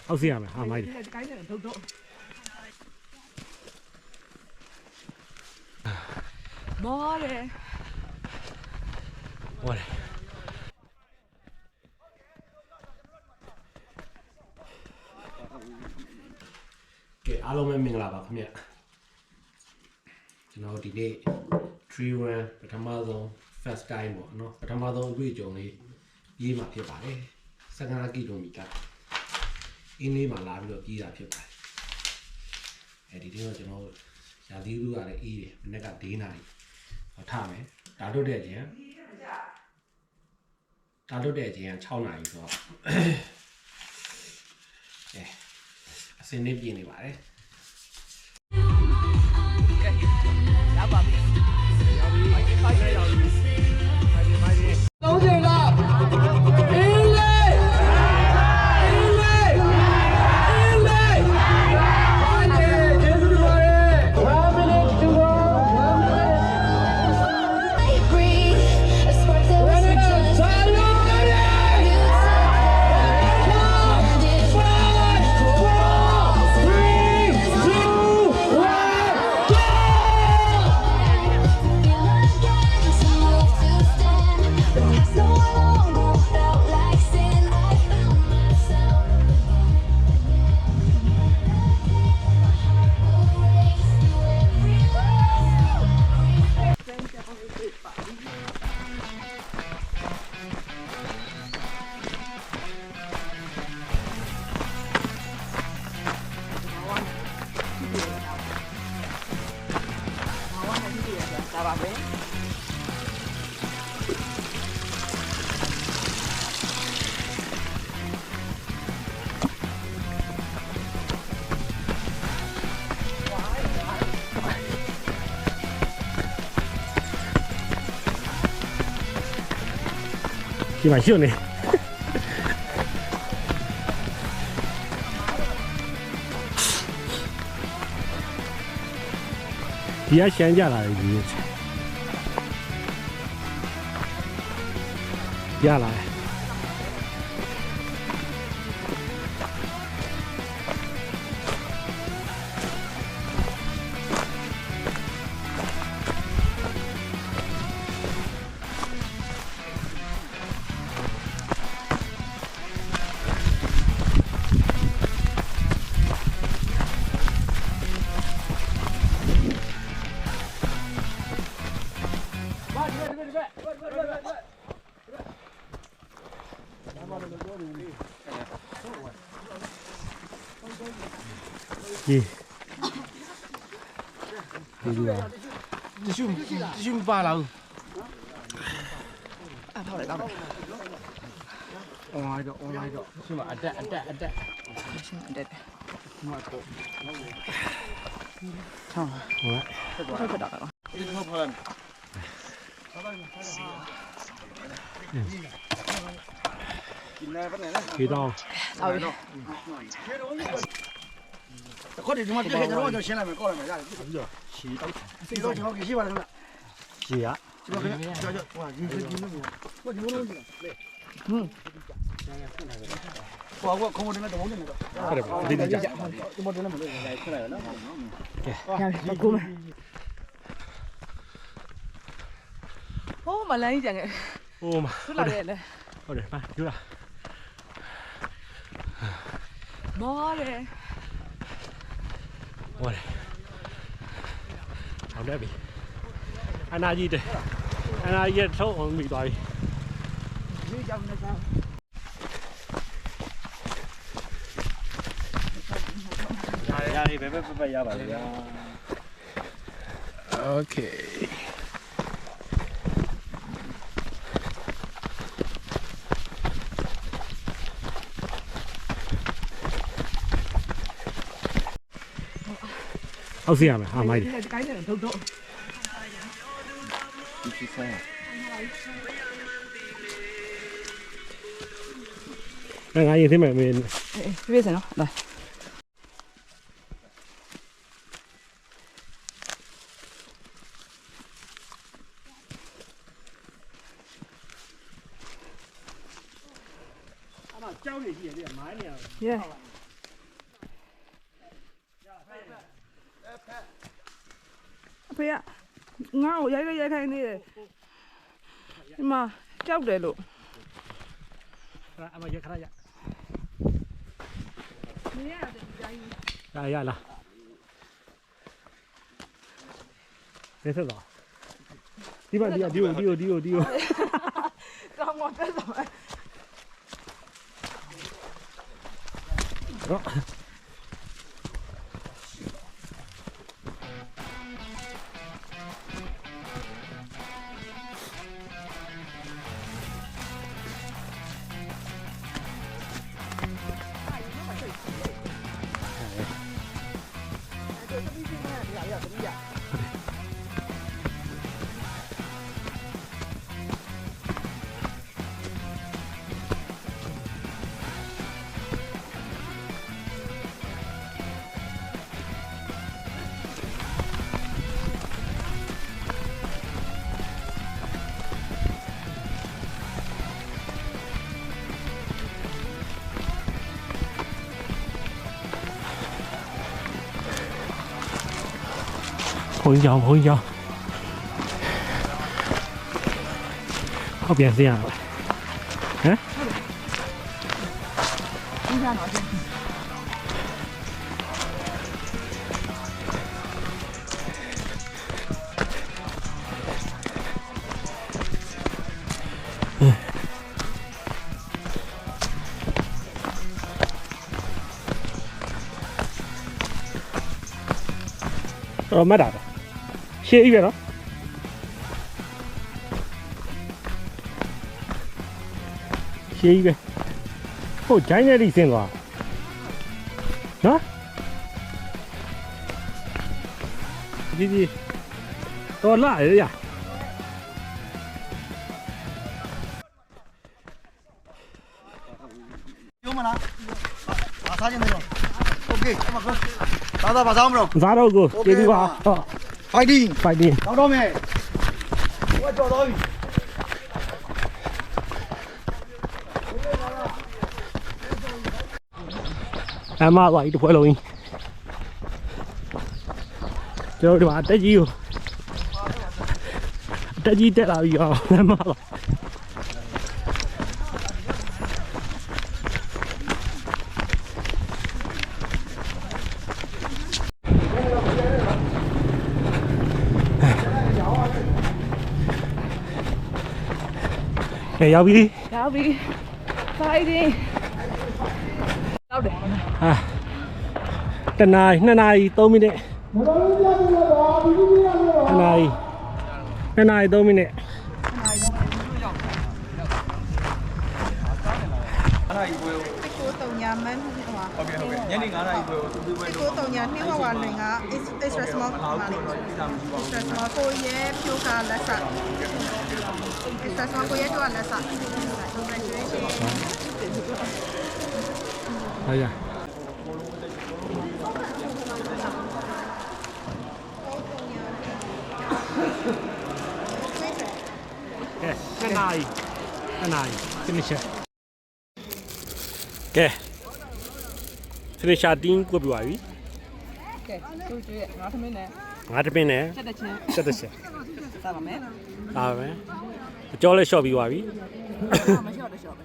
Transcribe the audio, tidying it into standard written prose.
အောက်စီရမယ်ဟာမိုက်တယ်ကိုင်းတယ်ဒုတ်တော့မော်တယ်ဟောတယ်ကဲအားလုံးပဲမင်္ဂလာပါခင်ဗျကျွန်တော်ဒီနေ့ tree run ပထမဆုံး first time ပေါ့နော်ပထမဆုံးအတွေ့အကြုံလေးရေးမှာဖြစ်ပါတယ်15 ကီလိုမီတာအင်းလေးမှာလာပြီးတော့ပြေးတာဖြစ်ပါတယ်အဲဒီနေ့တော့ကျွန်တော်ရာသီဥတုကလည်းအေးတယ်မနေ့က4 နာရီဟောထားမယ်ဒါတို့တဲ့အချိန်က6 နာရီဆိုတော့အစင်းနေပြင်းနေပါတယ်ရပါပြီဒါပါပဲဒီမှာရှုပ်နေဒီကရှမ်းကြလာတယ်ကြီးရလာတယ်ကြီးဒီမပါလာဘူးအထောက်လိုက်ကောင်းတယ် online တော့ရှိမှာအတက်ရှင်အတက်ဒီမှာတော့ချောင်းဟုတ်ဖတ်တာကောဒီမှာဖလာဒီတော့ဆောက်ပြီခွက်ဒီမှာပြည့်ကျွန်တော်တို့ရှင်းလိုက်မယ်ကောက်လိုက်မယ်ရတယ်ပြီးတော့ရှည်တော့စီတော့ကျွန်တော်ကြည့်ပါလားခင်ဗျ ရှည်ရကျွန်တော်ခင်ဗျကြောက်ဟိုဒီလိုခွက်ဒီလိုလုံးလေဟွန်းဟိုကခုံမတင်တဲ့တုံးနေတော့ဟုတ်တယ်ဒီနေ့ကြာဒီမတင်နဲ့မလို့ရိုက်ထွက်လိုက်ရနော်ကဲရပြီကိုမဟိုးမလန်းကြီးကြံခဲ့ဟိုမှာထွက်လာခဲ့လေဟုတ်တယ်ပါယူလာမော်တယ်ဟောတယ်ဟောတယ်ပြီအနာကြီးထုတ်အောင်မိသွားပြီဒီကြောင်နေစားရတယ်ဘယ်ဘက်ရပါလေဗျာโอเคအောက်စီရမယ်ဟာမိုက်တယ်ကိုင်းတယ်ဒုတ်တော့ဒီဆန်းငါရင်သိမယ်မင်းပြေးစမ်းနော်လာကြောက်နေရှိရတယ်မိုင်းနေရရဲ ဖေကငါ့ကိုရိုက်ခိုင်းနေတယ်ဒီမှာကြောက်တယ်လို့ အမရခရရ နေရတယ်ကြာကြီး ရလားဆက်ဆက်တော့ဒီမှာဒီကို ကောင်းကောင်းတက်တော့ နော် 红一脚，后边这样了，嗯， ဒီကနော် မှတ်တာပဲရှေ့ကြီးပဲနော်ရှေ့ကြီးပဲဟုတ်ဂျိုင်းနဲ့လိဆင်းသွားနော်ဒီတော်လာရရ ပြောမလားဘာစားခြင်းလဲတော့โอเคအမကသာသာဘာစားမလို့ စားတော့ကိုကျေးဇူးပါဟုတ် fighting fighting တော့တော့မယ်ဟိုကြော်တော့ပြီ အမသွားဒီတစ်ပွဲလုံးကြီးကျွန်တော်ဒီမှာတက်ကြီးကိုတက်ကြီးတက်လာပြီအောင်အမသွားရောက်ပြီ ရောက်ပြီ fighting ရောက်တယ် ဟာတနား2နာရီ3မိနစ်2နာရီ3မိနစ် ကိုတုံညာမန်းဟိုဟာဟုတ်ကဲ့ညနေ9:00နာရီကိုသူပြီးပွဲလို့ကိုတုံညာနှင်းဝါလွင်က extra small မှာလေး extra small ကိုရဲဖြိုးကလက်ဆက် extra small ကိုရဲတော့လက်ဆက် congratulations ဟာရကဲ2နာရီfinish ကဲ finisher team ကိုပြပါပြီ ကဲကျိုးကျွေးငါသမင်းနဲ့ ငါတပင်းနဲ့ ချက်တဲ့ချင်း တက်တက်ချက် စားပါမယ် ဒါပဲအကျော်လေးလျှော့ပြီးပါပြီ မလျှော့တော့လျှော့ပဲ